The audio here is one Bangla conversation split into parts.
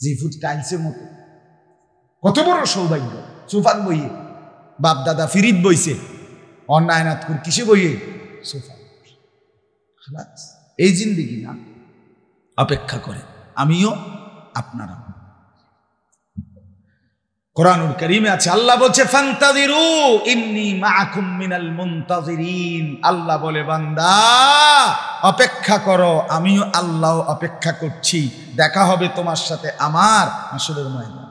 জিফুট টাইলসের মতো। কত বড় সৌভাগ্য! সোফাত বইয়ে বাপ দাদা ফিরিদ বইছে, অন্যায়নাথপুর কিসে বইয়ে? সোফা। এই জিন্দেগি না, অপেক্ষা করে আমিও আপনারা। কোরআনুল কারীমে আছে, আল্লাহ বলছে ফান্তাযিরু ইন্নী মাআকুম মিনাল মুনতাযিরিন। আল্লাহ বলে বান্দা অপেক্ষা করো, আমিও আল্লাহ অপেক্ষা করছি। দেখা হবে তোমার সাথে আমার হাসরের ময়দানে।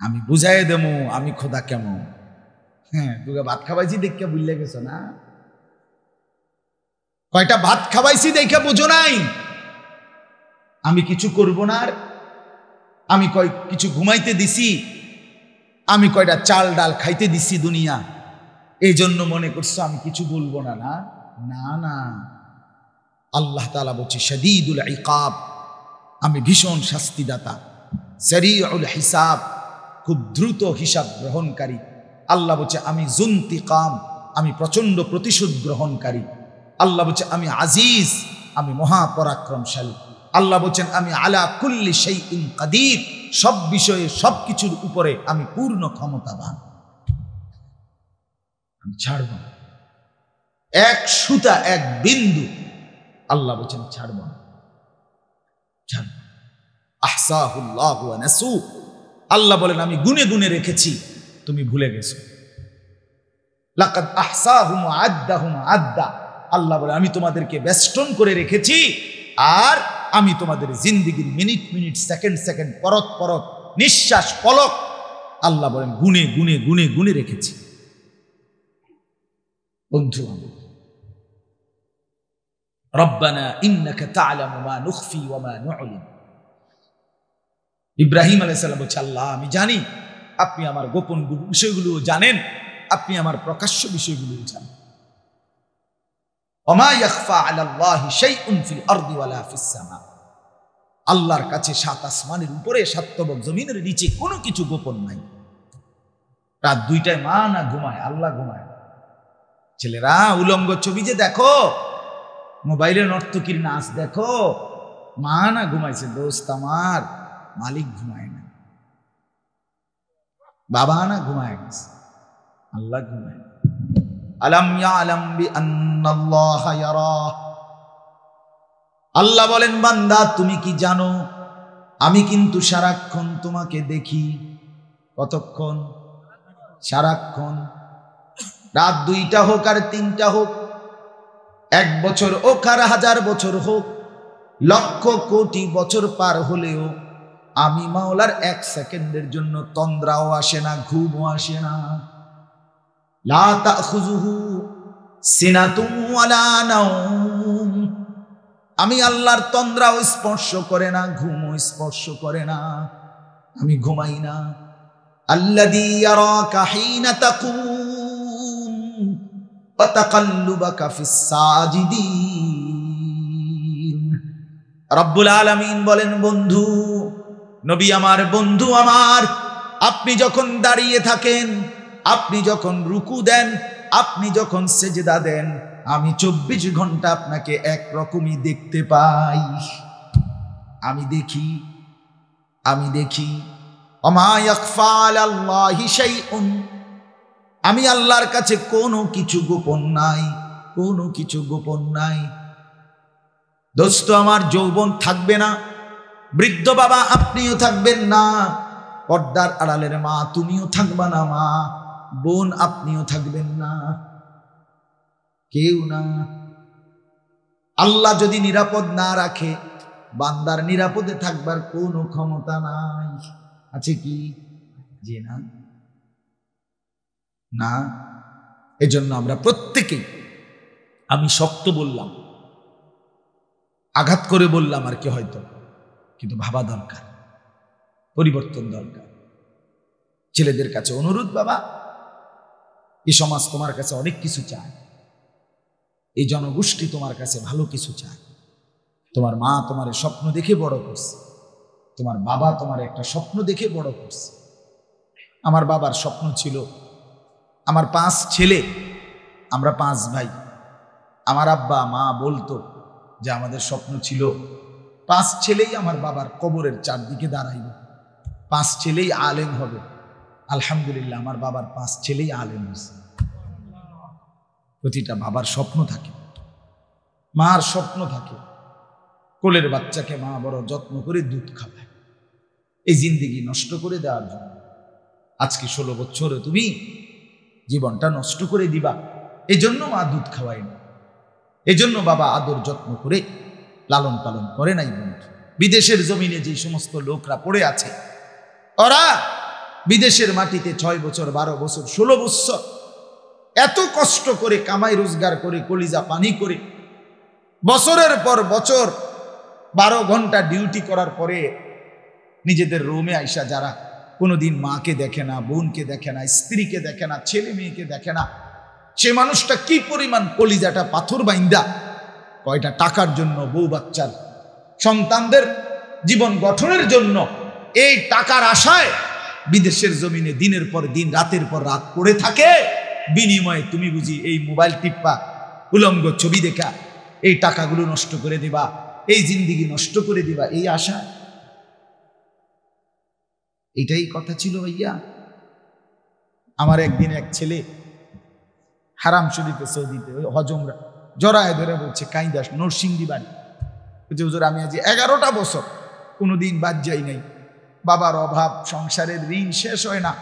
আমি বুঝাই দেবো আমি খোদা কেমন। হ্যাঁ, তোকে ভাত খাওয়াইছি দেখে বুঝলে গেছো না? কয়টা ভাত খাওয়াইছি দেখে বুঝো নাই আমি কিছু করব না? আর আমি কিছু ঘুমাইতে দিছি, আমি কয়টা চাল ডাল খাইতে দিছি দুনিয়া, এই জন্য মনে করছো আমি কিছু বলবো না? না না না, আল্লাহ তাআলা বলছে শাদীদুল ইকাব, আমি ভীষণ শাস্তিদাতা। সারিউল হিসাব, খুব দ্রুত হিসাব গ্রহণকারী। আল্লাহ বলছে আমি যুনতিকাম, আমি প্রচন্ড প্রতিশোধ গ্রহণকারী। আল্লাহ বলছে আমি আজিজ, আমি মহাপরাক্রমশালী। আল্লাহ বলছেন আমি আলা কুল্লি শাইইন কাদির, সব বিষয়ে সব কিছুর উপরে আমি পূর্ণ ক্ষমতাবান। আমি ছাড়ব না এক সুতা, এক বিন্দু। আল্লাহ বলছেন ছাড়ব না, ছাড়ব। আহসাহুল্লাহু ওয়া নাসু, আল্লাহ বলেন আমি গুনে গুনে রেখেছি, তুমি ভুলে গেছো। লাকাদ আহসাহুম ওয়া আদ্দাহুম আদ্দা, আল্লাহ বলে আমি তোমাদেরকে বেষ্টন করে রেখেছি, আর আমি তোমাদের জিন্দেগির মিনিট মিনিট, সেকেন্ড সেকেন্ড, পরত পরত, নিঃশ্বাস পলক, আল্লাহ বলেন গুনে গুনে গুনে গুনে রেখেছি। বন্ধু রব্বানা ইন্নাকা তা'লামু মা নুখফি ওয়া মা নু'লিন। ইব্রাহিম আলাইহিস সালাম বলছে আল্লাহ আমি জানি আপনি আমার গোপন বিষয়গুলো জানেন, আপনি আমার প্রকাশ্য বিষয়গুলো জানেন। ওমা ইয়াখফা আলাল্লাহি শাইউন ফিল আরদি ওয়ালা ফিস সামা, আল্লাহর কাছে সাত আসমানের উপরে, সাত তবক জমিনের নিচে কোনো কিছু গোপন নাই। রাত 2টায় মা না ঘুমায়, আল্লাহ ঘুমায়। ছেলেরা উলঙ্গ ছবি যে দেখো, মোবাইলে নর্তকীর নাচ দেখো, মা না ঘুমাইছে দোস্ত আমার, মালিক ঘুমায় না। বাবা না ঘুমায় গেছে, আল্লাহ ঘুমায়। আলাম ইয়ালাম বিআন্নাল্লাহা ইয়ারা, আল্লাহ বলেন বান্দা তুমি কি জানো আমি কিন্তু সারাক্ষণ তোমাকে দেখি। কতক্ষণ? সারাক্ষণ। রাত 2টা হোক আর 3টা হোক, 1 বছর হোক আর 1000 বছর হোক, লক্ষ কোটি বছর পার হলেও আমি মাওলার 1 সেকেন্ডের জন্য তন্দ্রাও আসে না, ঘুমও আসে না। লা তাখুযুহু সিনাতুন ওয়ালা নাওম, আমি আল্লাহর তন্দ্রাও স্পর্শ করে না, ঘুমও স্পর্শ করে না, আমি ঘুমাই না। আল্লাযী ইয়ারাকা হিনা তাকুম ওয়া তাকাল্লুবাকা ফিস সাজিদিন। রব্বুল আলামিন বলেন বন্ধু, নবী আমার, বন্ধু আমার, আপনি যখন দাঁড়িয়ে থাকেন, আপনি যখন রুকু দেন, আপনি যখন সেজদা দেন, আমি 24 ঘন্টা আপনাকে একরকমই দেখতে পাই। আমি দেখি, আমি দেখি। ওমা ইয়াখফা আলাল্লাহি শাইউন, আমি আল্লাহর কাছে কোনো কিছু গোপন নাই, কোনো কিছু গোপন নাই। দোস্ত আমার, যৌবন থাকবে না, বৃদ্ধ বাবা আপনিও থাকবেন না, পর্দার আড়ালের মা তুমিও থাকবা না, মা বোন আপনিও থাকবেন না, কেউ না। আল্লাহ যদি নিরাপদ না রাখে, বান্দার নিরাপদে থাকবার কোনো ক্ষমতা নাই। আছে কি? জি না, না। এজন্য আমরা প্রত্যেকেই, আমি শক্ত বললাম, আঘাত করে বললাম আর কি হয়তো, কিন্তু ভাবা দরকার, পরিবর্তন দরকার। ছেলেদের কাছে অনুরোধ, বাবা এই সমাজ তোমার কাছে অনেক কিছু চায়, এই জনগোষ্ঠী তোমার কাছে ভালো কিছু চায়। তোমার মা তোমার স্বপ্ন দেখে বড় করছে, তোমার বাবা তোমার একটা স্বপ্ন দেখে বড় করছে। আমার বাবার স্বপ্ন ছিল, আমার 5 ছেলে, আমরা 5 ভাই। আমার আব্বা মা বলতো যে আমাদের স্বপ্ন ছিল 5 ছেলেই আমার বাবার কবরের চারদিকে দাঁড়াইব, 5 ছেলেই আলেম হবে। আলহামদুলিল্লাহ, আমার বাবার 5 ছেলেই আলেম হয়েছে। প্রতিটা বাবার স্বপ্ন থাকে, মার স্বপ্ন থাকে, কোলের বাচ্চাকে মা বড় যত্ন করে দুধ খাওয়ায়, এই জিন্দেগি নষ্ট করে দেওয়ার জন্য। আজকে 16 বছরে তুমি জীবনটা নষ্ট করে দিবা, এই জন্য মা দুধ খাওয়ায় না, এই জন্য বাবা আদর যত্ন করে লালন পালন করে নাই। বন্ধু, বিদেশের জমিনে যে সমস্ত লোকরা পড়ে আছে, ওরা বিদেশের মাটিতে 6 বছর 12 বছর 16 বছর এত কষ্ট করে কামাই রোজগার করে কলিজা পানি করে বছরের পর বছর 12 ঘন্টা ডিউটি করার পরে নিজেদের রুমে আইসা যারা কোনোদিন মাকে দেখে না, বোনকে দেখে না, স্ত্রীকে দেখে না, ছেলে মেয়েকে দেখে না, সে মানুষটা কি পরিমাণ কলিজাটা পাথর বাইন্দা কয়টা টাকার জন্য, বউ বাচ্চার সন্তানদের জীবন গঠনের জন্য এই টাকার আশায় বিদেশের জমিনে দিনের পর দিন রাতের পর রাত পড়ে থাকে। বিনিময়ে তুমি বুঝি এই মোবাইল টিপ্পা, উলঙ্গ ছবি দেখা এই টাকাগুলো নষ্ট করে দিবা, এই জিন্দিগি নষ্ট করে দিবা, এই আশা? এটাই কথা ছিল ভাইয়া। আমার একদিন এক ছেলে হারাম শরীফে সৌদিতে ওই হজমরা জড়ায় ধরে বলছে, কাইদাস নরসিংদী বাড়ি, হুজুর আমি আজ 11টা বছর কোনোদিন বাদ যাই নাই, বাবার অভাব, সংসারের ঋণ শেষ হয় না,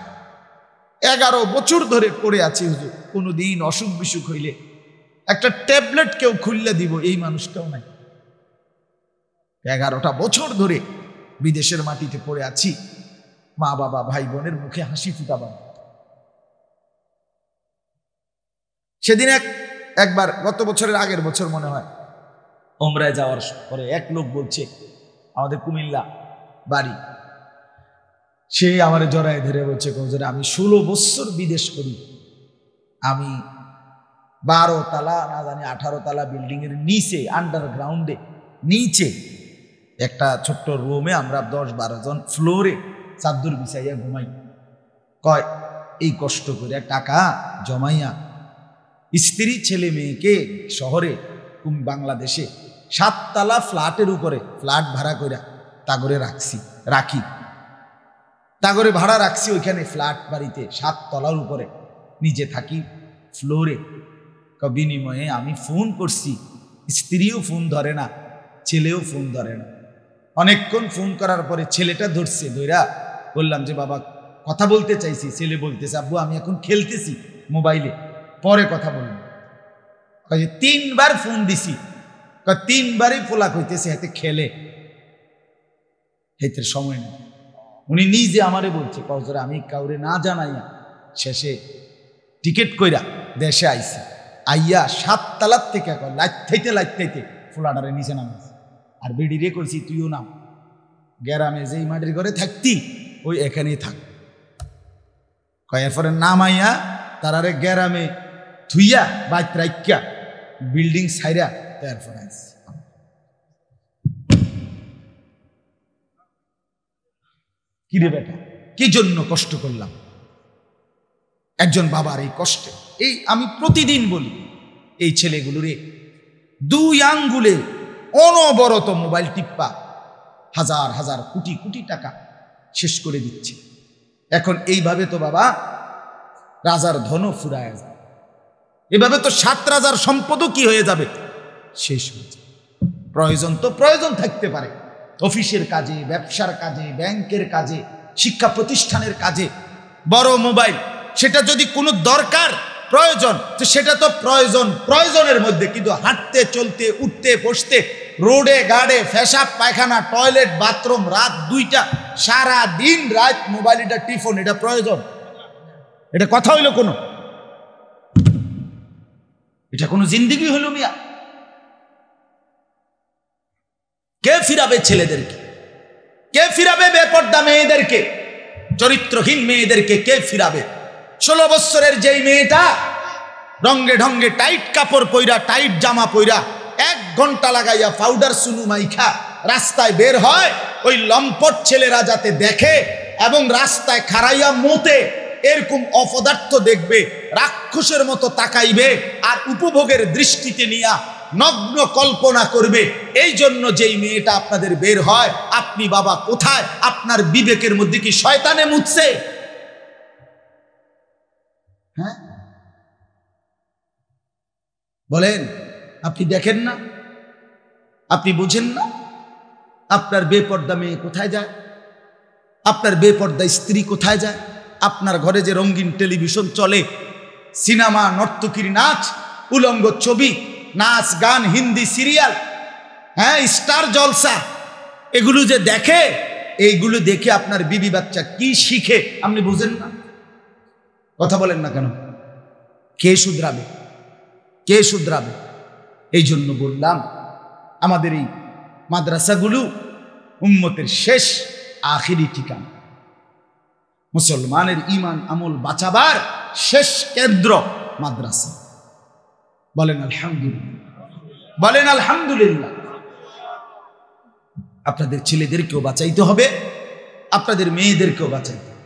11 বছর ধরে পড়ে আছি হুজুর, কোনোদিন অসুখ বিসুখ হইলে একটা ট্যাবলেট কেউ খুললে দিব এই মানুষটাও নাই। 11টা বছর ধরে বিদেশের মাটিতে পড়ে আছি, মা বাবা ভাই বোনের মুখে হাসি ফুটাবার। সেদিন একবার গত বছরের আগের বছর মনে হয় ওমরায় যাওয়ার পরে এক লোক বলছে, আমাদের কুমিল্লা বাড়ি, সে আমার জড়ায় ধরে বলছে, আমি 16 বছর বিদেশ করি, আমি 12 তালা না জানি 18 তালা বিল্ডিং এর নিচে আন্ডারগ্রাউন্ডে নিচে একটা ছোট্ট রুমে আমরা 10-12 জন ফ্লোরে চাদর বিছাইয়া ঘুমাই। কয় এই কষ্ট করে টাকা জমাইয়া স্ত্রী ছেলে মেয়েকে শহরে বাংলাদেশে 7 তালা ফ্ল্যাটের উপরে ফ্ল্যাট ভাড়া করে তাগরে রাখি তাগরে ভাড়া রাখছি, ওইখানে ফ্ল্যাট বাড়িতে 7 তলার উপরে নিজে থাকি ফ্লোরে। বিনিময়ে আমি ফোন করছি, স্ত্রীও ফোন ধরে না, ছেলেও ফোন ধরে না। অনেকক্ষণ ফোন করার পরে ছেলেটা ধরছে, ধইরা বললাম যে বাবা কথা বলতে চাইছি। ছেলে বলতেছে, আব্বু আমি এখন খেলতেছি মোবাইলে, পরে কথা বলবো। 3 বার ফোন দিছি, 3 বারই ফোলা কইতেছে হাতে খেলে, হেতে সময় নেই। উনি নিজে আমারে বলছে, কজরে আমি কাউরে না জানাইয়া শেষে টিকিট কইরা দেশে আইছি, আইয়া 7 তালার থেকে লাইতে ফোলাডারে নিচে নামাইছে। আর বেডিরে কইছি তুইও নাম, গ্রামে যেই মাটির ঘরে থাকতি ওই এখানেই থাক। এরপরে নামাইয়া তারারে গ্রামে থুইয়া বাইত রাইকা বিল্ডিং ছাইরা তারপর আইছি। কি রে বেটা, কি জন্য কষ্ট করলাম একজন বাবার এই কষ্টে? এই আমি প্রতিদিন বলি, এই ছেলেগুলোরে 2 আঙ্গুলে অনবরত মোবাইল টিপ্পা হাজার হাজার কোটি কোটি টাকা শেষ করে দিচ্ছে। এখন এইভাবে তো বাবা রাজার ধনও ফুরায় যায়, এভাবে তো 7 রাজার সম্পদও কি হয়ে যাবে, শেষ হয়ে যাবে। প্রয়োজন তো প্রয়োজন থাকতে পারে, অফিসের কাজে, ব্যবসার কাজে, ব্যাংকের কাজে, শিক্ষা প্রতিষ্ঠানের কাজে। বড় মোবাইল, সেটা যদি কোনো দরকার প্রয়োজন, তো সেটা তো প্রয়োজনের মধ্যে, কিন্তু হাঁটতে চলতে উঠতে বসতে রোডে গাড়ে পেশাব পায়খানা টয়লেট বাথরুম রাত 2টা সারা দিন রাত মোবাইল, এটা টিফোন, এটা প্রয়োজন? এটা কথা হইল কোনো? এটা কোনো জিন্দেগি হইল মিয়া? কে ফিরাবে ছেলেদেরকে? কে ফিরাবে বেপর্দা মেয়েদেরকে, চরিত্রহীন মেয়েদেরকে কে ফিরাবে? 16 বছরের যেই মেয়েটা রঙ্গে ঢঙ্গে টাইট কাপড় পইরা, টাইট জামা পইরা 1 ঘন্টা লাগাইয়া পাউডার সুনু মাইখা রাস্তায় বের হয়, ওই লম্পট ছেলেরা যাতে দেখে এবং রাস্তায় খাড়াইয়া মোতে, এরকম অপদার্থ দেখবে, রাক্ষসের মতো তাকাইবে, আর উপভোগের দৃষ্টিতে নিয়া নগ্ন কল্পনা করবে। এই জন্য যেই মেয়েটা আপনাদের বের হয়, আপনি বাবা কোথায়? আপনার বিবেকের মধ্যে কি শয়তানে মুতছে? হ্যাঁ বলেন, আপনি দেখেন না? আপনি বুঝেন না? আপনার বেপর্দা মেয়ে কোথায় যায়? আপনার বেপর্দা স্ত্রী কোথায় যায়? আপনার ঘরে যে রঙিন টেলিভিশন চলে, সিনেমা, নর্তকীর নাচ, উলঙ্গ ছবি, নাচ গান, হিন্দি সিরিয়াল, হ্যাঁ স্টার জলসা, এগুলো যে দেখে, এইগুলো দেখে আপনার বিবি বাচ্চা কি শিখে আপনি বুঝেন না? কথা বলেন না কেন? কে শুধরাবে? কে শুধরাবে? এই জন্য বললাম, আমাদের এই মাদ্রাসাগুলো উম্মতের শেষ আখিরি ঠিকানা, মুসলমানের ঈমান আমল বাঁচাবার শেষ কেন্দ্র মাদ্রাসা। বলেন আলহামদুলিল্লাহ, বলেন আলহামদুলিল্লাহ। আপনাদের ছেলেদেরকেও বাঁচাইতে হবে, আপনাদের মেয়েদেরকেও বাঁচাইতে হবে।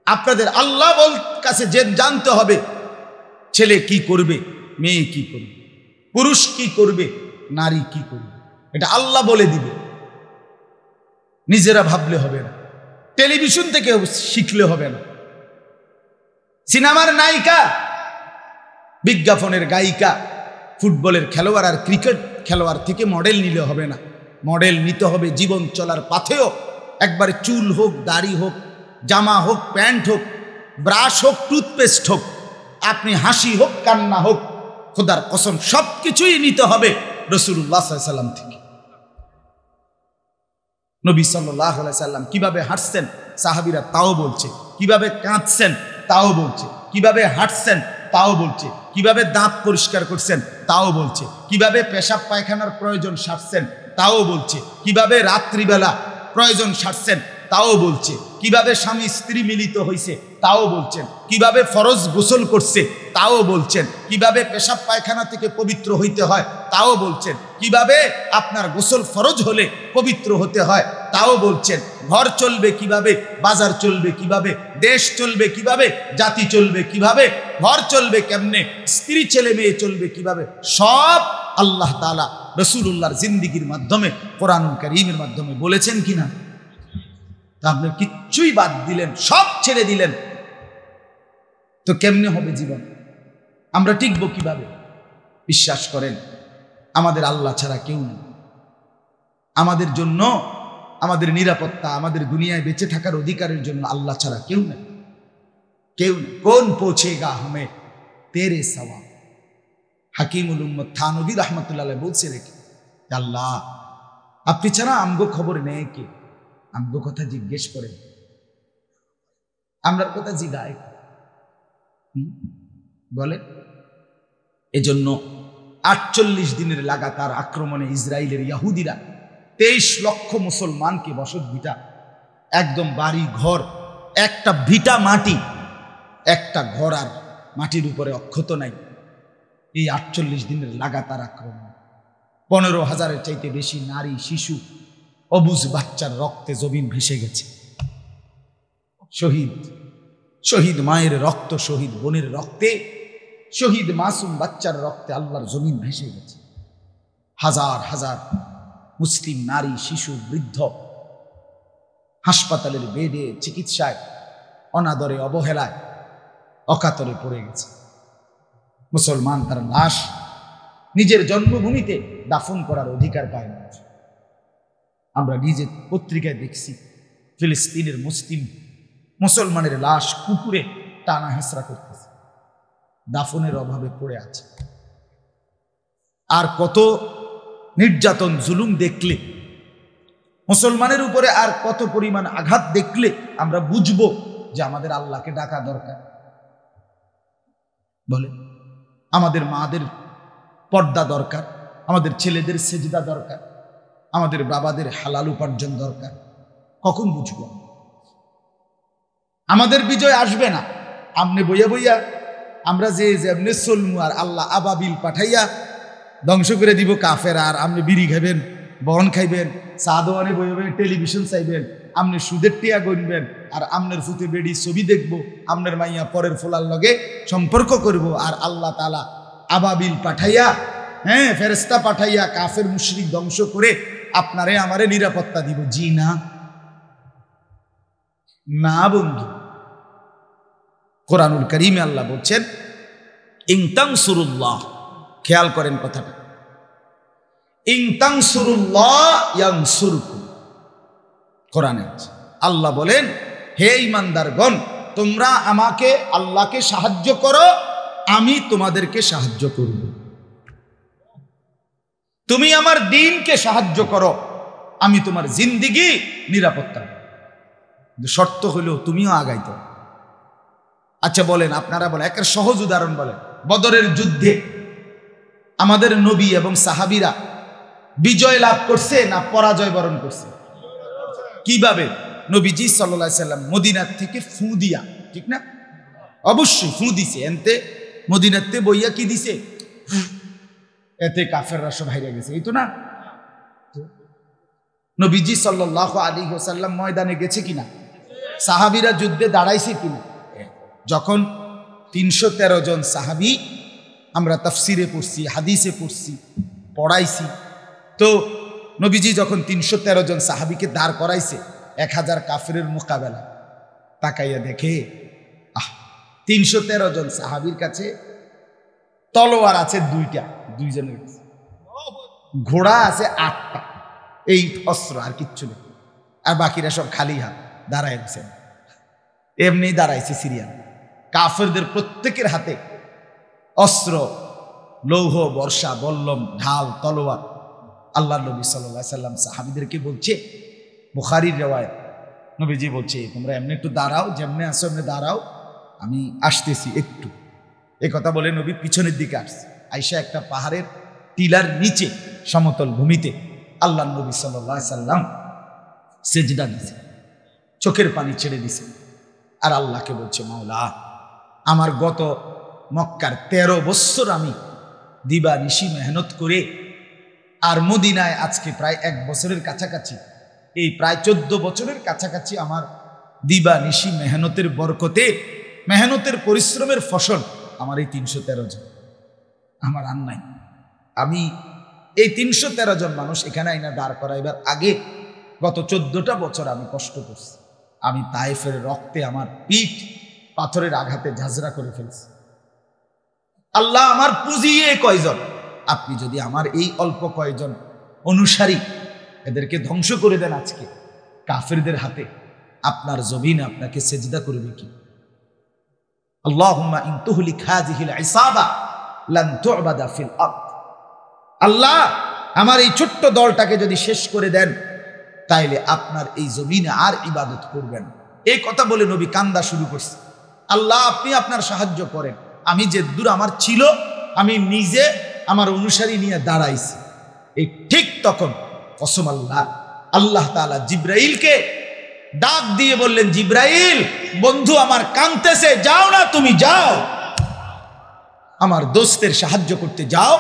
আপনাদের আল্লাহ কাছে জানতে হবে ছেলে কি করবে, মেয়ে কি করবে, পুরুষ কি করবে, নারী কি করবে, এটা আল্লাহ বলে দিবে। নিজেরা ভাবলে হবে না, টেলিভিশন থেকে শিখলে হবে না। সিনেমার নায়িকা, বিজ্ঞাপনের গায়িকা, ফুটবলের খেলোয়াড় আর ক্রিকেট খেলোয়াড় থেকে মডেল নিলে হবে না। মডেল নিতে হবে জীবন চলার পথেও। একবারে চুল হোক, দাড়ি হোক, জামা হোক, প্যান্ট হোক, ব্রাশ হোক, টুথপেস্ট হোক, আপনি হাসি হোক, কান্না হোক, খোদার কসম সব কিছুই নিতে হবে রাসূলুল্লাহ সাল্লাল্লাহু আলাইহি সাল্লাম থেকে। নবী সাল্লাল্লাহু আলাইহি সাল্লাম কিভাবে হাঁটছেন সাহাবীরা তাও বলছে, কিভাবে কাঁদছেন তাও বলছে, কিভাবে হাঁটছেন তাও বলছে, কিভাবে দাঁত পরিষ্কার করছেন তাও বলছে, কিভাবে পেশাব পায়খানার প্রয়োজন সারছেন তাও বলছে, কিভাবে রাত্রিবেলা প্রয়োজন সারছেন তাও বলছে, কিভাবে স্বামী স্ত্রী মিলিত হয়েছে তাও বলছেন, কিভাবে ফরজ গোসল করছে তাও বলছেন, কিভাবে পেশাব পায়খানা থেকে পবিত্র হইতে হয় তাও বলছেন, কিভাবে আপনার গোসল ফরজ হলে পবিত্র হতে হয় তাও বলছেন, ঘর চলবে কিভাবে, বাজার চলবে কিভাবে, দেশ চলবে কিভাবে, জাতি চলবে কিভাবে, ঘর চলবে কেমনে, স্ত্রী ছেলে মেয়ে চলবে কিভাবে, সব আল্লাহ তাআলা রাসূলুল্লাহর জিন্দেগীর মাধ্যমে, কোরআনুল কারীমের মাধ্যমে বলেছেন কিনা? তা আপনি কিচ্ছুই বাদ দিলেন, সব ছেড়ে দিলেন, তো কেমনে হবে জীবন? আমরা টিকবো কিভাবে? বিশ্বাস করেন, আমাদের আল্লাহ ছাড়া কেউ নেই। আমাদের জন্য, আমাদের নিরাপত্তা, আমাদের দুনিয়ায় বেঁচে থাকার অধিকারের জন্য আল্লাহ ছাড়া কেউ নেই, কেউ নেই। কোন পৌঁছেগা হামে তেরে সওয়া? হাকিমুল উম্মত থানভী রাহমাতুল্লাহ আলাইহি বলছে রেখে, আল্লাহ আপনি ছাড়া আমগো খবর নেই কে? আমগো কথা জিজ্ঞেস করেন, আমরার কথা জিগায় বলে। এজন্য ৪৮ দিনের লাগাতার আক্রমণে ইসরায়েলের ইহুদিরা ২৩ লক্ষ মুসলমানকে বসত ভিটা, একদম বাড়ি ঘর, একটা ভিটা মাটি, একটা ঘর আর মাটির উপরে অক্ষত নাই। এই ৪৮ দিনের লাগাতার আক্রমণ ১৫,০০০-এর চাইতে বেশি নারী, শিশু, অবুঝ বাচ্চার রক্তে জমিন ভেসে গেছে। শহীদ, শহীদ মায়ের রক্ত, শহীদ বোনের রক্তে, শহীদ মাসুম বাচ্চার রক্তে আল্লাহর জমিন ভেসে গেছে। হাজার হাজার মুসলিম নারী, শিশু, বৃদ্ধ হাসপাতালের বেডে চিকিৎসায় অনাদরে, অবহেলায়, অকাতরে পড়ে গেছে। মুসলমান তার লাশ নিজের জন্মভূমিতে দাফন করার অধিকার পায় না। আমরা নিজের পত্রিকায় দেখছি ফিলিস্তিনের মুসলমানের লাশ কুকুরে টানা হেঁচড়া করতেছে, দাফনের অভাবে পড়ে আছে। আর কত নির্যাতন জুলুম দেখলে, মুসলমানের উপরে আর কত পরিমাণ আঘাত দেখলে আমরা বুঝবো যে আমাদের আল্লাহকে ডাকা দরকার। বলে আমাদের মাদের পর্দা দরকার, আমাদের ছেলেদের সেজদা দরকার, আমাদের বাবাদের হালাল উপার্জন দরকার। কখন বুঝবো? আমাদের বিজয় আসবে না আমনে বইয়া বইয়া আমরা যে যেমনে চলমু, আর আল্লাহ আবাবিল পাঠাইয়া ধ্বংস করে দিব কাফের, আর আপনি বিড়ি খাইবেন, বহন খাইবেন, চা দোয়ানে বইয়া বইয়া টেলিভিশন চাইবেন, আপনি সুদের টিয়া গণবেন, আর আমনের ফুতে বেড়ি ছবি দেখবো, আমনের মাইয়া পরের ফোলার লগে সম্পর্ক করব, আর আল্লাহ তাআলা আবাবিল পাঠাইয়া হ্যাঁ ফেরেশতা পাঠাইয়া কাফের মুশরিক ধ্বংস করে আপনারে আমারে নিরাপত্তা দিব? জি না, না বন্ধু। কোরআনুল কারীমে আল্লাহ বলছেন ইন তানসুরুল্লাহ, খেয়াল করেন কথাটা, ইন তানসুরুল্লাহ ইয়ানসুরকুম। কোরআনে আছে, আল্লাহ বলেন হে ঈমানদারগণ, তোমরা আমাকে আল্লাহকে সাহায্য করো, আমি তোমাদেরকে সাহায্য করব। তুমি আমার দ্বীনকে সাহায্য করো, আমি তোমার জিন্দেগি নিরাপত্তা। শর্ত হলো তুমিও আগাইতে। আচ্ছা বলেন, আপনারা বলেন, একটা সহজ উদাহরণ বলেন, বদরের যুদ্ধে আমাদের নবী এবং সাহাবীরা বিজয় লাভ করছে না পরাজয় বরণ করছে? কিভাবে? নবীজি সাল্লাল্লাহু আলাইহি সাল্লাম মদিনার থেকে ফু দিয়া, ঠিক না? অবশ্যই ফু দিছে, এনতে মদিনাতে বইয়া কি দিছে, এতে কাফেররা সব হারিয়ে গেছে, এই তো না? নবীজি সাল্লাল্লাহু আলাইহি ওয়াসাল্লাম ময়দানে গেছে কিনা? সাহাবীরা যুদ্ধে দাঁড়াইছে কিনা? যখন ৩১৩ জন সাহাবী, আমরা তাফসিরে পড়ছি, হাদিসে পড়ছি, পড়াইছি, তো নবীজি যখন ৩১৩ জন সাহাবীকে দাঁড় করাইছে ১০০০ কাফেরের মোকাবেলা, তাকাইয়া দেখে ৩১৩ জন সাহাবীর কাছে তলোয়ার আছে দুইজনের কাছে, ঘোড়া আছে ৮টা, এই অস্ত্র আর কিচ্ছু নেই, আর বাকিরা সব খালি হাত দাঁড়ায় গেছেন। এমনি দাঁড়াইছে সিরিয়াল। কাফেরদের প্রত্যেকের হাতে অস্ত্র, লৌহ, বর্ষা, বল্লম, ঢাল, তলোয়ার। আল্লাহ নবী সাল্লাল্লাহু আলাইহি সাল্লাম সাহাবীদেরকে বলছে, বুখারীর রিওয়ায়াত, নবীজি বলছে তোমরা এমনি একটু দাঁড়াও, যেমনি আসো এমনি দাঁড়াও, আমি আসতেছি একটু। এই কথা বলে নবী পিছনের দিকে আসছে, আইসা একটা পাহাড়ের টিলার নিচে সমতল ভূমিতে আল্লাহ নবী সাল্লাল্লাহু আলাইহি সাল্লাম সেজদা দিছে, চোখের পানি ছেড়ে দিছে, আর আল্লাহকে বলছে, মাওলা, আমার গত মক্কার ১৩ বছর আমি দিবা নিশি মেহনত করে, আর মদিনায় আজকে প্রায় ১ বছরের কাছাকাছি, এই প্রায় ১৪ বছরের কাছাকাছি আমার দিবা নিশি মেহনতের বরকতে, মেহনতের পরিশ্রমের ফসল আমার এই ৩১৩ জন, আমার আর নাই। আমি এই ৩১৩ জন মানুষ এখানে আইনা দাঁড় করাইবার আগে গত ১৪টা বছর আমি কষ্ট করছি। আমি তায়েফের রক্তে আমার পিঠ পাথরের আঘাতে ঝাঁঝরা করে ফেলছি। আল্লাহ, আমার পুঁজিয়ে কয়জন, আপনি যদি আমার এই অল্প কয়জন অনুসারী এদেরকে ধ্বংস করে দেন আজকে কাফেরদের হাতে, আপনার জমিনে আপনাকে সেজদা করবে কি? আল্লাহুম্মা ইন তুহলিক হাযিহিল ইসাবা লান তু'বাদা ফিল আরদ। আল্লাহ, আমার এই ছোট্ট দলটাকে যদি শেষ করে দেন, তাইলে আপনার এই জমিনে আর ইবাদত করবেন। এই কথা বলে নবী কান্দা শুরু করছে, আল্লাহ আপনি আপনার সাহায্য করেন। আমি যে দূর আমার ছিল, আমি নিজে আমার অনুসারী নিয়ে দাঁড়াইছি। এই ঠিক তখন কসম আল্লাহ, আল্লাহ তাআলা জিব্রাইলকে ডাক দিয়ে বললেন, জিব্রাইল, বন্ধু আমার কাঁদতেছে, যাও না, তুমি যাও, আমার দোস্তের সাহায্য করতে যাও।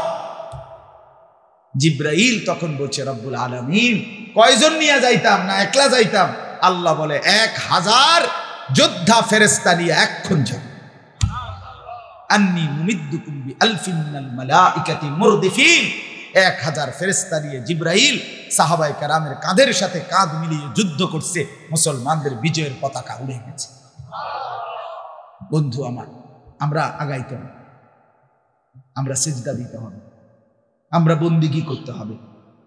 জিব্রাইল তখন বলছে, রব্বুল আলামিন, কয়জন নিয়ে যাইতাম, না একলা যাইতাম? আল্লাহ বলে, ১০০০ যোদ্ধা ফেরেশতা নিয়ে এখন যাও। আন্নী মুমিদ্দুকুম বিআলফিন মিনাল মালাইকাতি মুরদিফিন। ১০০০ ফেরেশতা নিয়ে জিব্রাইল সাহাবায়ে কেরামের কাঁধের সাথে কাঁধ মিলিয়ে যুদ্ধ করছে, মুসলমানদের বিজয়ের পতাকা উড়ে গেছে। বন্ধু আমার, আমরা আগাইতে হবে, আমরা সিজদা দিতে হবে, আমরা বন্দিগি করতে হবে,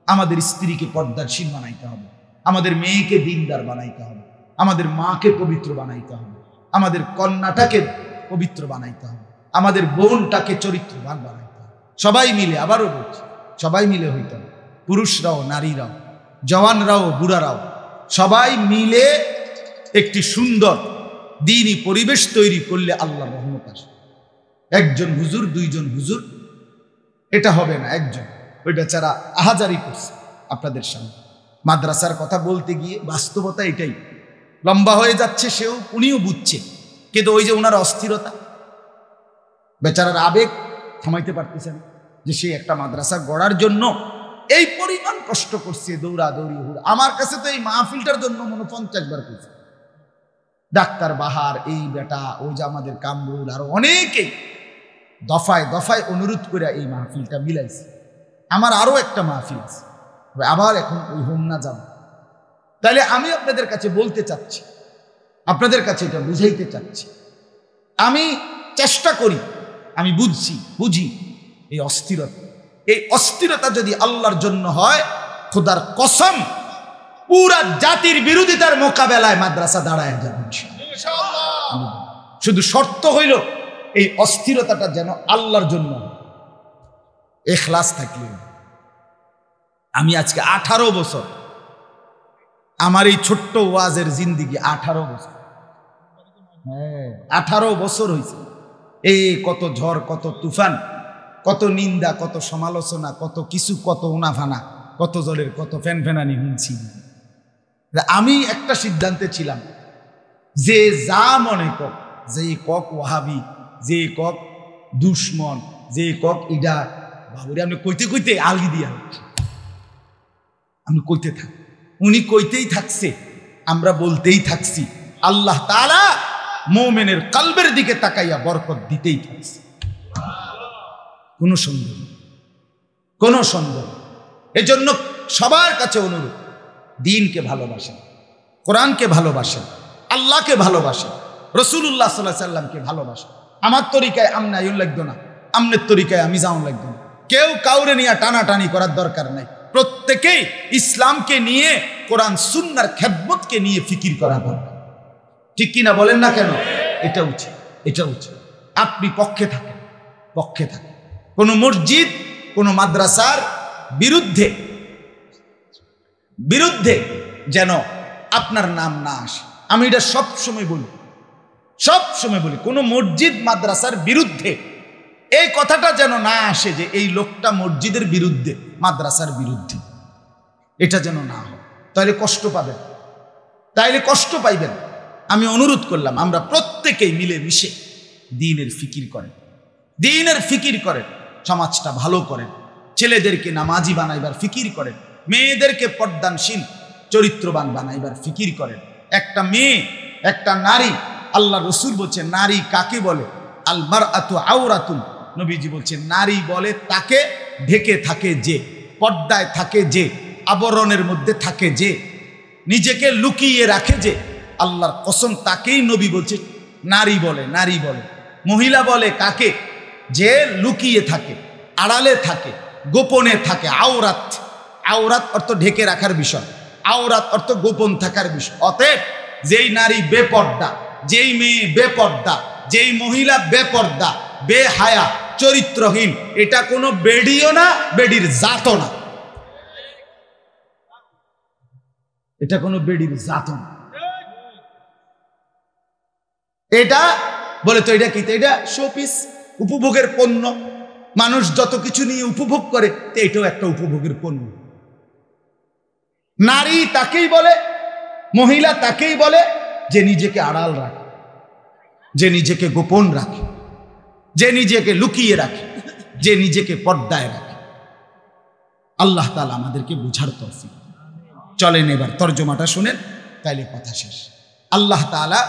আমাদের স্ত্রীকে পর্দাশীল বানাইতে হবে, আমাদের মেয়েকে দিনদার বানাইতে হবে, আমাদের মাকে পবিত্র বানাইতে হবে, আমাদের কন্যাটাকে পবিত্র বানাইতে হবে, আমাদের বোনটাকে চরিত্রবান বানাইতে হবে। সবাই মিলে, আবারও বলছি, সবাই মিলে হইতে হবে, পুরুষরাও, নারীরাও, জওয়ানরাও, বুড়ারাও, সবাই মিলে একটি সুন্দর দ্বীনি পরিবেশ তৈরি করলে আল্লাহর রহমত আসে। একজন হুজুর, দুইজন হুজুর, এটা হবে না। একজন, ওইটা ছাড়া আহাজারি করছে আপনাদের সামনে। মাদ্রাসার কথা বলতে গিয়ে বাস্তবতা এটাই, লম্বা হয়ে যাচ্ছে, সেও, উনিও বুঝছে, কিন্তু ওই যে ওনার অস্থিরতা, বেচারার আবেগ থামাইতে পারতেছেন, যে সে একটা মাদ্রাসা গড়ার জন্য এই পরিমাণ কষ্ট করছে, দৌড়াদৌড়ি হুড়। আমার কাছে তো এই মাহফিলটার জন্য মনে 50 বার করছে। ডাক্তার বাহার, এই বেটা, ওই যে আমাদের কামরুল, আরো অনেকেই দফায় দফায় অনুরোধ করে এই মাহফিলটা মিলাইছে। আমার আরো একটা মাহফিল আছে, আবার এখন ওই হোমনা যাব। তাহলে আমি আপনাদের কাছে বলতে চাচ্ছি, আপনাদের কাছে এটা বুঝাইতে চাচ্ছি, আমি চেষ্টা করি, আমি বুঝি এই অস্থিরতা যদি আল্লাহর জন্য হয়, খোদার কসম পুরা জাতির বিরোধিতার মোকাবেলায় মাদ্রাসা দাঁড়ায় যাবে ইনশাআল্লাহ। শুধু শর্ত হইল এই অস্থিরতাটা যেন আল্লাহর জন্য, ইখলাস থাকলে। আমি আজকে 18 বছর, আমার এই ছোট্ট ওয়াজের জিন্দিগি 18 বছর, 18 বছর হয়েছে। এই কত ঝড়, কত তুফান, কত নিন্দা, কত সমালোচনা, কত কিছু, কত উনাফানা, কত জলের কত ফ্যানফ্যানানি শুনছি। আমি একটা সিদ্ধান্তে ছিলাম, যে যা মনে কক, যে কক ওয়াহাবি, যে কক দুশ্মন, যে কক ইডা বাবুরে, আপনি কইতে কইতে আলগি দিয়া আমি কইতে থাক, উনি কইতেই থাকছে, আমরা বলতেই থাকছি। আল্লাহ তাআলা মুমিনের কলবের দিকে তাকাইয়া বরকত দিতেই থাকছে, কোনো সন্দেহ, কোনো সন্দেহ। এজন্য সবার কাছে অনুরোধ, দ্বীনকে ভালোবাসেন, কোরআনকে ভালোবাসেন, আল্লাহকে ভালোবাসেন, রাসূলুল্লাহ সাল্লাল্লাহু আলাইহি সাল্লামকে ভালোবাসেন। আমার তরিকায় আমনে আইন লাগতো না, আমনের তরিকায় আমি যাওন লাগতো না। কেউ কাউরে নিয়ে টানাটানি করার দরকার নাই। প্রত্যেকেই ইসলামকে নিয়ে, কোরআন সুন্নাহর খেদমতকে নিয়ে ফিকির করা দরকার। ঠিক কিনা বলেন না কেন? এটা উচিত, এটা উচিত। আপনি পক্ষে থাকেন, পক্ষে থাকেন। কোন মসজিদ, কোন মাদ্রাসার বিরুদ্ধে যেন আপনার নাম না আসে। আমি এটা সবসময় বলি, কোন মসজিদ মাদ্রাসার বিরুদ্ধে এই কথাটা যেন না আসে যে এই লোকটা মসজিদের বিরুদ্ধে, মাদ্রাসার বিরুদ্ধে, এটা যেন না হয়। তাইলে কষ্ট পাইবেন। আমি অনুরোধ করলাম, আমরা প্রত্যেকেই মিলে মিশে দ্বীনের ফিকির করেন, সমাজটা ভালো করেন, ছেলেদেরকে নামাজি বানাইবার ফিকির করেন, মেয়েদেরকে পর্দানশীল চরিত্রবান বানাইবার ফিকির করেন। একটা মেয়ে, একটা নারী, আল্লাহ রসুল বলছেন নারী কাকে বলে? আল মারআতু আওরাতুন। নবীজি বলছেন নারী বলে তাকে ঢেকে থাকে যে, পর্দায় থাকে যে, আবরণের মধ্যে থাকে যে, নিজেকে লুকিয়ে রাখে যে। আল্লাহর কসম, তাকেই নবী বলছে নারী বলে। মহিলা বলে কাকে? যে লুকিয়ে থাকে, আড়ালে থাকে, গোপনে থাকে। আওরাত অর্থ ঢেকে রাখার বিষয়, আওরাত অর্থ গোপন থাকার বিষয়। অতএব যেই নারী বেপর্দা, যেই মেয়ে বেপর্দা, যেই মহিলা বেপর্দা, বেহায়া, চরিত্রহীন, এটা কোনো বেডিও না, বেডির জাতও না। এটা কোনো বেডির জাতও না। এটা বলে তো এটা কি? এটা শোপিস, উপভোগের পণ্য। মানুষ যত কিছু নিয়ে উপভোগ করে, এটাও একটা উপভোগের পণ্য। নারী তাকেই বলে, মহিলা তাকেই বলে যে নিজেকে আড়াল রাখে, যে নিজেকে গোপন রাখে, যে নিজেকে লুকিয়ে রাখে, যে নিজেকে পর্দায় রাখে। আল্লাহ তাআলা আমাদেরকে বুঝার তৌফিক। চলেন এবার তর্জমাটা শুনেন, তাইলে কথা শেষ। আল্লাহ তাআলা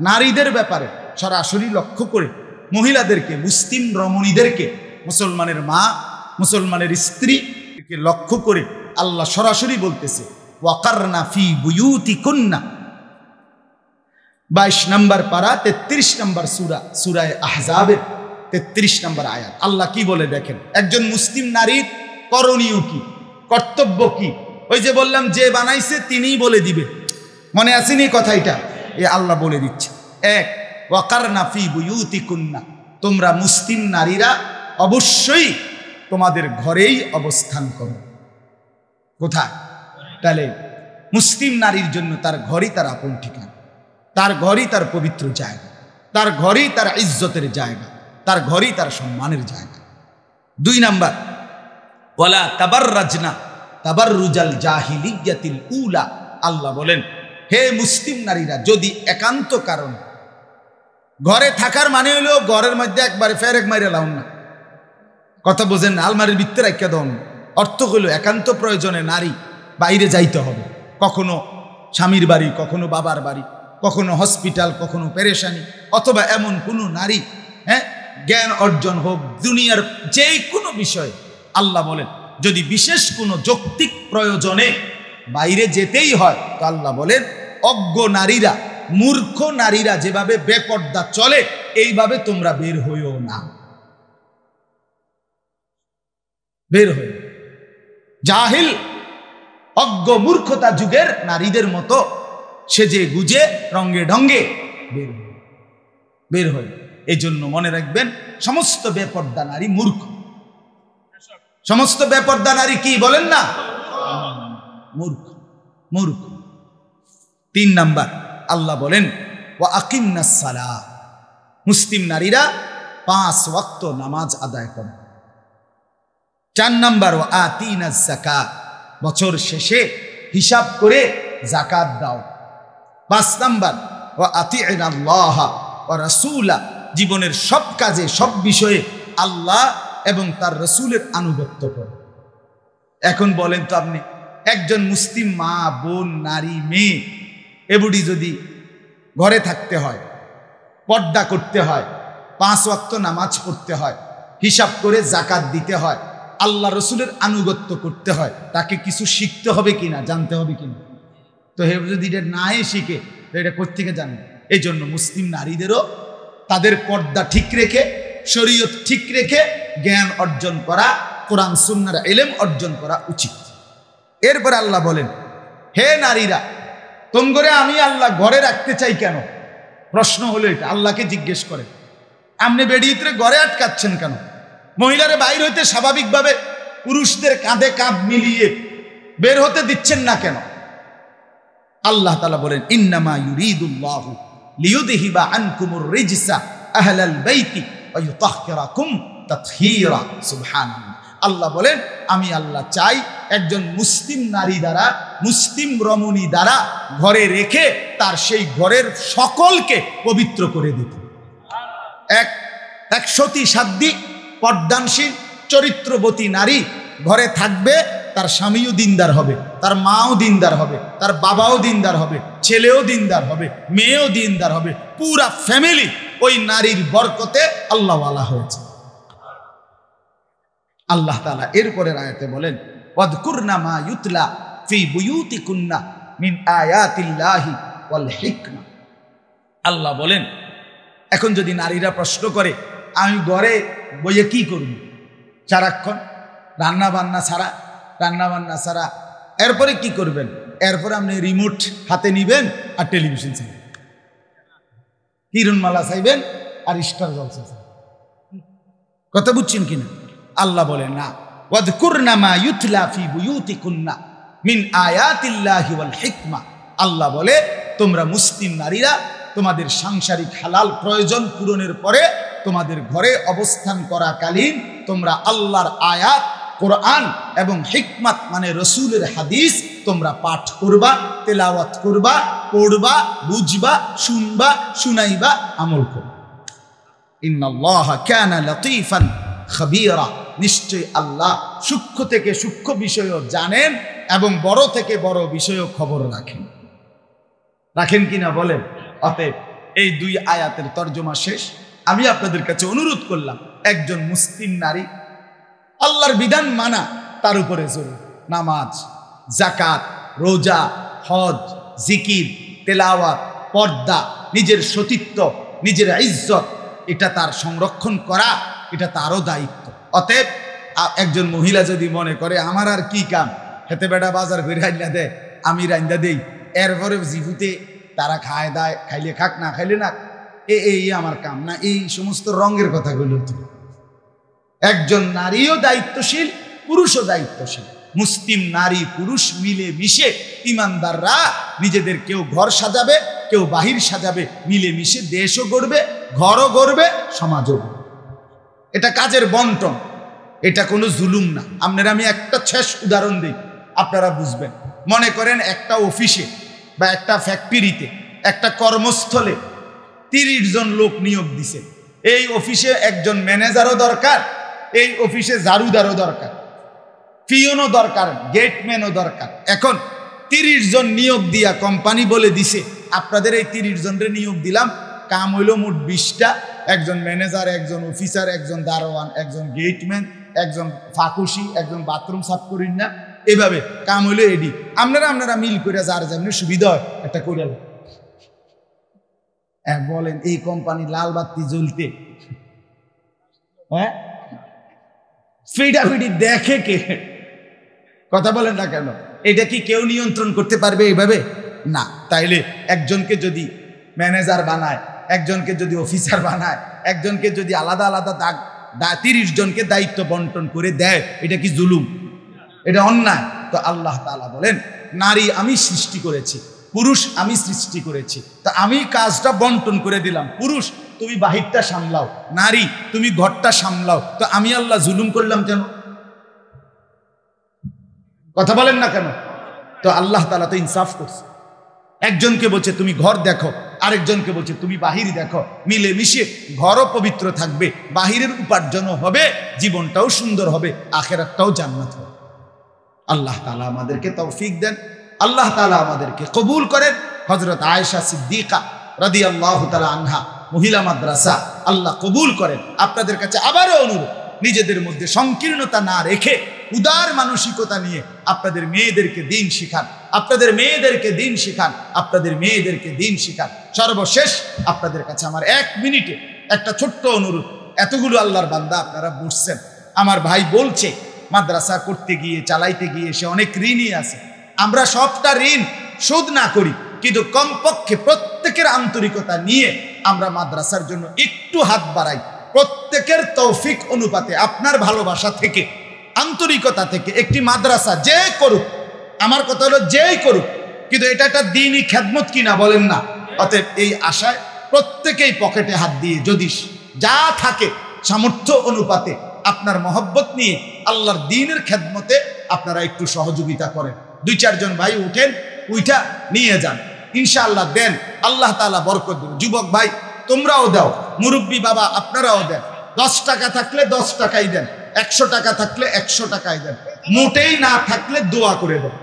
নারীদের ব্যাপারে সরাসরি লক্ষ্য করে মহিলাদেরকে, মুসলিম রমণীদেরকে, মুসলমানের মা, মুসলমানের স্ত্রীকে লক্ষ্য করে আল্লাহ সরাসরি বলতেছে ওয়াকারনা ফি বুয়ুতিকুন্না। 22 নম্বর পারা 33 নম্বর সূরা আহজাবের 33 নম্বর আয়াত। আল্লাহ কি বলে দেখেন, একজন মুসলিম নারীর করণীয় কি, কর্তব্য কি? ওই যে বললাম, যে বানাইছে তিনিই বলে দিবে। মনে আসেনি কথা? এটা আল্লাহ বলে দিচ্ছে। এক, ওয়াকারনা ফি বুয়ুতিকুন্না, তোমরা মুসলিম নারীরা অবশ্যই তোমাদের ঘরেই অবস্থান করো। কোথায়? তাহলে মুসলিম নারীর জন্য তার ঘরই তার আপন ঠিকানা, তার ঘরই তার পবিত্র জায়গা, তার ঘরই তার ইজ্জতের জায়গা, তার ঘরই তার সম্মানের জায়গা। 2 নাম্বার, ওয়ালা তাবাররাজনা তাবাররুজাল জাহিলিয়াতিল উলা। আল্লাহ বলেন, হে মুসলিম নারীরা, যদি একান্ত কারণ, ঘরে থাকার মানে হলো ঘরের মধ্যে একবারে ফেরেক মাইরে লাউন না, কথা বোঝেন না, আলমারির ভিতরে রাখা দাও না। অর্থ হলো একান্ত প্রয়োজনে নারী বাইরে যাইতে হবে, কখনো স্বামীর বাড়ি, কখনো বাবার বাড়ি, কখনো হসপিটাল, কখনো পেরেশানি, অথবা এমন কোনো নারী, জ্ঞান অর্জন হোক, দুনিয়ার যে কোনো বিষয়ে। আল্লাহ বলেন যদি বিশেষ কোনো যৌক্তিক প্রয়োজনে বাইরে যেতেই হয় তো আল্লাহ বলেন অজ্ঞ নারীরা, মূর্খ নারীরা যেভাবে বেপর্দা চলে এইভাবে তোমরা বের হইও না, বের হইও। জাহিল অজ্ঞ মূর্খতা যুগের নারীদের মতো সেজে গুজে রঙ্গে ঢঙ্গে বের হইও। এই জন্য মনে রাখবেন, সমস্ত বেপর্দা নারী মূর্খ। সমস্ত বেপর্দা নারী কি বলেন না? মূর্খ, মূর্খ। 3 নাম্বার আল্লাহ বলেন ওয়া আকিমনাস সালাহ, মুসলিম নারীরা 5 ওয়াক্ত নামাজ আদায় করে। 4 নাম্বার ওয়া আতিনাজ যাকাত, বছর শেষে হিসাব করে যাকাত দাও। 5 নাম্বার ওয়া আতিনাল্লাহ ওয়া রাসূলা, জীবনের সব কাজে সব বিষয়ে আল্লাহ এবং তার রাসূলের আনুগত্য করো। এখন বলেন তো আপনি, একজন মুসলিম মা, বোন, নারী, মেয়ে এবুডি যদি ঘরে থাকতে হয়, পর্দা করতে হয়, 5 ওয়াক্ত নামাজ পড়তে হয়, হিসাব করে যাকাত দিতে হয়, আল্লাহ রসুলের আনুগত্য করতে হয়, তাকে কিছু শিখতে হবে কিনা, জানতে হবে কিনা? তো হে যদি এটা নাই শিখে তো এটা কোত্থেকে জানবে? এই জন্য মুসলিম নারীদেরও তাদের পর্দা ঠিক রেখে, শরীয়ত ঠিক রেখে জ্ঞান অর্জন করা, কোরআন সুন্নাহর ইলম অর্জন করা উচিত। এরপরে আল্লাহ বলেন, হে নারীরা, তোমরা আমি আল্লাহ ঘরে রাখতে চাই কেন? প্রশ্ন হলো এটা, আল্লাহকে জিজ্ঞেস করে, আপনি বেডিয়ে ঘরে আটকাচ্ছেন কেন? মহিলারে বাইর হইতে স্বাভাবিকভাবে পুরুষদের কাঁধে কাঁধ মিলিয়ে বের হতে দিচ্ছেন না কেন? আল্লাহ তাআলা বলেন, ইন্নামা ইউরিদুল্লাহু লিইউযহিবা আনকুমুর রিজসা আহলাল বাইতি ওয়া ইউতাহহিরাকুম তাতহীরা। সুবহানাল্লাহ। আল্লাহ বলেন, আমি আল্লাহ চাই একজন মুসলিম নারী দ্বারা, মুসলিম রমণী দ্বারা ঘরে রেখে তার সেই ঘরের সকলকে পবিত্র করে দিতে। এক সতী সাধ্বী পর্দানশীল চরিত্রবতী নারী ঘরে থাকবে, তার স্বামীও দিনদার হবে, তার মাও দিনদার হবে, তার বাবাও দিনদার হবে, ছেলেও দিনদার হবে, মেয়েও দিনদার হবে, পুরা ফ্যামিলি ওই নারীর বরকতে আল্লাহওয়ালা হয়েছে। আল্লাহ তাআলা এরপরের আয়াতে বলেন, ওয়াযকুরনা মা ইউতলা ফি বুয়ুতিকুন্না মিন আয়াতিল্লাহি ওয়াল হিকমা। আল্লাহ বলেন, এখন যদি নারীরা প্রশ্ন করে, আমি ঘরে বইয়ে কি করব? সারাক্ষণ রান্না বান্না ছাড়া, এরপরে কি করবেন? এরপরে আপনি রিমোট হাতে নিবেন আর টেলিভিশন চাইবেন, কিরণমালা চাইবেন আর স্টার জলসা চাইবেন। কথা বুঝছেন কিনা? আল্লাহ বলেন না, ওয়াযকুরনা মা ইউতলা ফি বুয়ুতিকুন্না মিন আয়াতিল্লাহি ওয়াল হিকমা। আল্লাহ বলে, তোমরা মুসলিম নারীরা তোমাদের সাংসারিক হালাল প্রয়োজন পূরণের পরে তোমাদের ঘরে অবস্থান করাকালীন তোমরা আল্লাহর আয়াত, কোরআন এবং হিকমত মানে রসুলের হাদিস তোমরা পাঠ করবা, তেলাওয়াত করবা, পড়বা, বুঝবা, শুনবা, শুনাইবা, আমল করবা। ইন্নাল্লাহা কানা লতীফান খাবীরা, নিশ্চয় আল্লাহ সূক্ষ্ম থেকে সূক্ষ্ম বিষয়ও জানেন এবং বড় থেকে বড় বিষয়ও খবর রাখেন কিনা বলেন? অতএব এই 2 আয়াতের তর্জমা শেষ। আমি আপনাদের কাছে অনুরোধ করলাম, একজন মুসলিম নারী আল্লাহর বিধান মানা তার উপরে জরুরি। নামাজ, যাকাত, রোজা, হজ, জিকির, তেলাওয়াত, পর্দা, নিজের সতীত্ব, নিজের ইজ্জত, এটা তার সংরক্ষণ করা, এটা তারও দায়িত্ব। অতএব একজন মহিলা যদি মনে করে আমার আর কি কাম, হেতে বেটা বাজার করে রাইন্দা দেয়, আমি রাইন্দা দেই, এরপরে জিহুতে তারা খায় দায়, খাইলে খাক না খাইলে না, এই আমার কাম না, এই সমস্ত রঙের কথাগুলো। একজন নারীও দায়িত্বশীল, পুরুষও দায়িত্বশীল। মুসলিম নারী পুরুষ মিলে মিশে ইমানদাররা নিজেদের কেউ ঘর সাজাবে, কেউ বাহির সাজাবে, মিলে মিশে দেশও গড়বে, ঘরও গড়বে, সমাজও গড়বে। এটা কাজের বন্টন, এটা কোনো জুলুম না। আপনারা আমি একটা শেষ উদাহরণ দিই, আপনারা বুঝবেন। মনে করেন একটা অফিসে বা একটা ফ্যাক্টরিতে, একটা কর্মস্থলে 30 জন লোক নিয়োগ দিছে। এই অফিসে একজন ম্যানেজারও দরকার, এই অফিসে ঝাড়ুদারও দরকার, পিয়নও দরকার, গেটম্যানও দরকার। এখন 30 জন নিয়োগ দিয়া কোম্পানি বলে দিছে, আপনাদের এই 30 জনের নিয়োগ দিলাম, কাম হইল মোট 20টা। একজন ম্যানেজার, একজন অফিসার, একজন দারোয়ান, একজন গেটম্যান, একজন ফাঁকুশি, একজন বাথরুম সাফ করিন না, এভাবে কাম হইলে এডি। আপনারা মিল করে যার যেমনি সুবিধা হয় একটা করে বলেন। এই কোম্পানি লাল বাতি জ্বলতে হ্যাঁ ফিডাফিডি দেখে কে? কথা বলেন না কেন? এটা কি কেউ নিয়ন্ত্রণ করতে পারবে এইভাবে? না। তাইলে একজনকে যদি ম্যানেজার বানায়, একজনকে যদি অফিসার বানায়, একজনকে যদি আলাদা আলাদা 30 জনকে দায়িত্ব বন্টন করে দেয়, এটা কি জুলুম? এটা অন্যায়। তো আল্লাহ তাআলা বলেন, নারী আমি সৃষ্টি করেছি, পুরুষ আমি সৃষ্টি করেছি, তা আমি কাজটা বন্টন করে দিলাম। পুরুষ তুমি বাহিরটা সামলাও, নারী তুমি ঘরটা সামলাও। তো আমি আল্লাহ জুলুম করলাম কেন? কথা বলেন না কেন? তো আল্লাহ তাআলা তো ইনসাফ করছে। একজনকে বলছে তুমি ঘর দেখো, আরেকজনকে বলছে তুমি বাহির দেখো। মিলে মিশে ঘরও পবিত্র থাকবে, বাহিরের উপার্জনও হবে, জীবনটাও সুন্দর হবে, আখিরাতটাও জান্নাত হবে। আল্লাহ তাআলা আমাদেরকে তৌফিক দেন, আল্লাহ তাআলা আমাদেরকে কবুল করেন। হযরত আয়েশা সিদ্দিকা রাদিয়াল্লাহু তাআলা আনহা মহিলা মাদ্রাসা আল্লাহ কবুল করেন। আপনাদের কাছে আবারও অনুরোধ, নিজেদের মধ্যে সংকীর্ণতা না রেখে উদার মানসিকতা নিয়ে আপনাদের মেয়েদেরকে দিন শিখান, আপনাদের মেয়েদেরকে দিন শিখান, আপনাদের মেয়েদেরকে দিন শিখান। সর্বশেষ আপনাদের কাছে আমার 1 মিনিটে একটা ছোট্ট অনুরোধ। এতগুলো আল্লাহর বান্দা আপনারা বসছেন, আমার ভাই বলছে মাদ্রাসা করতে গিয়ে, চালাইতে গিয়ে সে অনেক ঋণই আছে। আমরা সবটা ঋণ শোধ না করি, কিন্তু কমপক্ষে প্রত্যেকের আন্তরিকতা নিয়ে আমরা মাদ্রাসার জন্য একটু হাত বাড়াই। প্রত্যেকের তৌফিক অনুপাতে, আপনার ভালোবাসা থেকে, আন্তরিকতা থেকে একটি মাদ্রাসা যে করুক, আমার কথা হলো যেই করুক, কিন্তু এটা একটা দ্বীনি খেদমত কিনা বলেন না? অতএব এই আশায় প্রত্যেকেই পকেটে হাত দিয়ে যদি যা থাকে সামর্থ্য অনুপাতে আপনার মহব্বত নিয়ে আল্লাহর দ্বীনের খেদমতে আপনারা একটু সহযোগিতা করেন। 2-4 জন ভাই উঠেন, উইঠা নিয়ে যান, ইনশাআল্লাহ দেন, আল্লাহ তাআলা বরকত দেন। যুবক ভাই তোমরাও দাও, মুরব্বী বাবা আপনারাও দেন। 10 টাকা থাকলে 10 টাকাই দেন, 100 টাকা থাকলে 100 টাকাই দেন, মোটেই না থাকলে দোয়া করে দেন।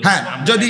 হ্যাঁ, যদি